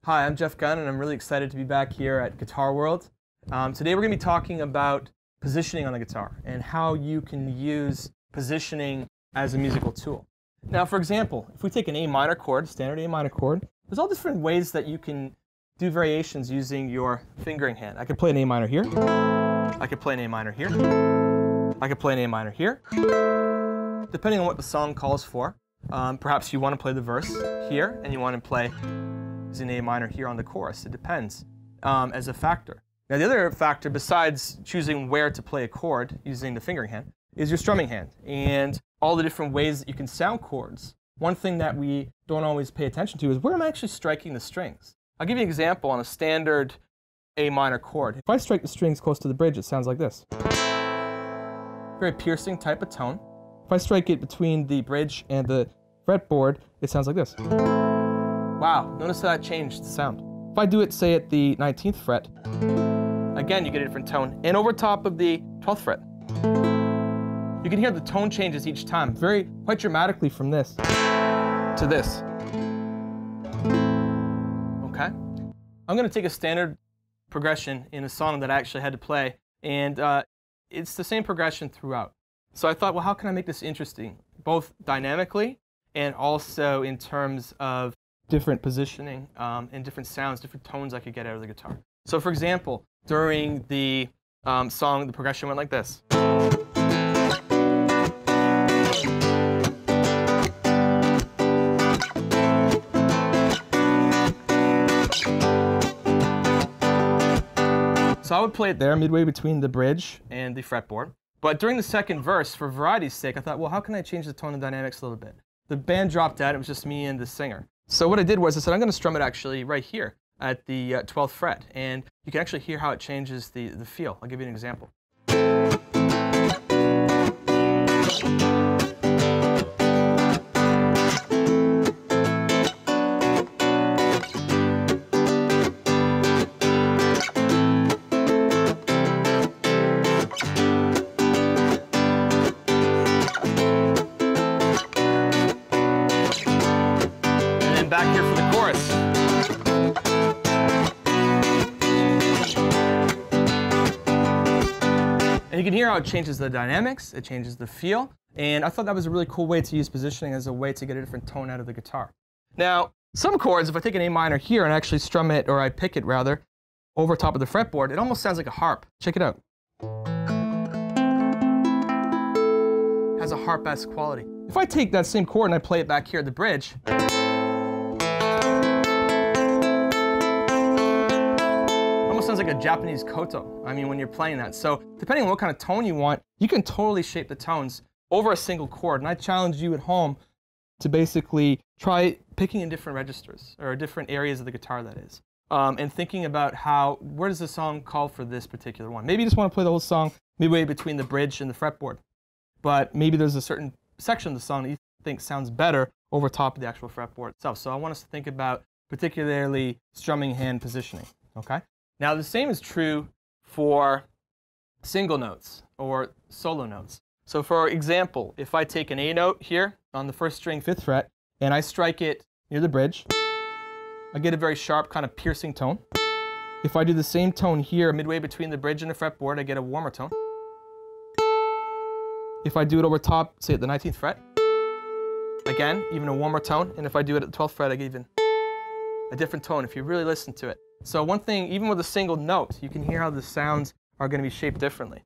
Hi, I'm Jeff Gunn, and I'm really excited to be back here at Guitar World. Today we're going to be talking about positioning on the guitar and how you can use positioning as a musical tool. Now, for example, if we take an A minor chord, standard A minor chord, there's all different ways that you can do variations using your fingering hand. I could play an A minor here. I could play an A minor here. I could play an A minor here. Depending on what the song calls for, perhaps you want to play the verse here and you want to play an A minor here on the chorus. It depends as a factor. Now, the other factor besides choosing where to play a chord using the fingering hand is your strumming hand and all the different ways that you can sound chords. One thing that we don't always pay attention to is where am I actually striking the strings. I'll give you an example on a standard A minor chord. If I strike the strings close to the bridge, it sounds like this. Very piercing type of tone. If I strike it between the bridge and the fretboard, it sounds like this. Wow, notice how that changed the sound. If I do it, say, at the 19th fret, again, you get a different tone. And over top of the 12th fret, you can hear the tone changes each time, quite dramatically from this to this. Okay? I'm going to take a standard progression in a song that I actually had to play, and it's the same progression throughout. So I thought, well, how can I make this interesting, both dynamically and also in terms of different positioning and different sounds, different tones I could get out of the guitar. So for example, during the song, the progression went like this. So I would play it there, midway between the bridge and the fretboard. But during the second verse, for variety's sake, I thought, well, how can I change the tone and dynamics a little bit? The band dropped out, it was just me and the singer. So what I did was I said, I'm going to strum it actually right here at the 12th fret. And you can actually hear how it changes the feel. I'll give you an example. Back here for the chorus. And you can hear how it changes the dynamics, it changes the feel, and I thought that was a really cool way to use positioning as a way to get a different tone out of the guitar. Now, some chords, if I take an A minor here and actually strum it, or I pick it rather, over top of the fretboard, it almost sounds like a harp. Check it out. It has a harp-esque quality. If I take that same chord and I play it back here at the bridge, sounds like a Japanese koto, when you're playing that. So depending on what kind of tone you want, you can totally shape the tones over a single chord. And I challenge you at home to basically try picking in different registers, or different areas of the guitar, that is, and thinking about where does the song call for this particular one. Maybe you just want to play the whole song midway between the bridge and the fretboard, but maybe there's a certain section of the song that you think sounds better over top of the actual fretboard itself. So I want us to think about particularly strumming hand positioning, okay? Now, the same is true for single notes or solo notes. So for example, if I take an A note here on the first string, 5th fret, and I strike it near the bridge, I get a very sharp kind of piercing tone. If I do the same tone here midway between the bridge and the fretboard, I get a warmer tone. If I do it over top, say at the 19th fret, again, even a warmer tone. And if I do it at the 12th fret, I get even a different tone if you really listen to it. So one thing, even with a single note, you can hear how the sounds are going to be shaped differently.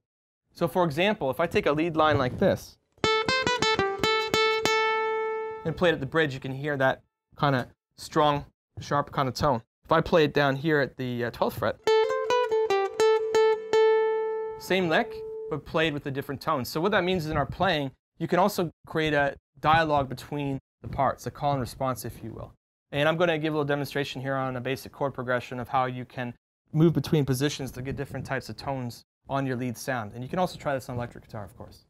So for example, if I take a lead line like this and play it at the bridge, you can hear that kind of strong, sharp kind of tone. If I play it down here at the 12th fret, same lick, but played with a different tone. So what that means is in our playing, you can also create a dialogue between the parts, a call and response, if you will. And I'm going to give a little demonstration here on a basic chord progression of how you can move between positions to get different types of tones on your lead sound. And you can also try this on electric guitar, of course.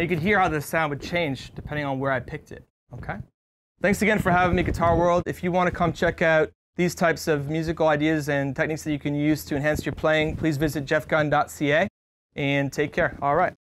you could hear how the sound would change depending on where I picked it. Okay? Thanks again for having me, Guitar World. If you want to come check out these types of musical ideas and techniques that you can use to enhance your playing, please visit jeffgunn.ca and take care. All right.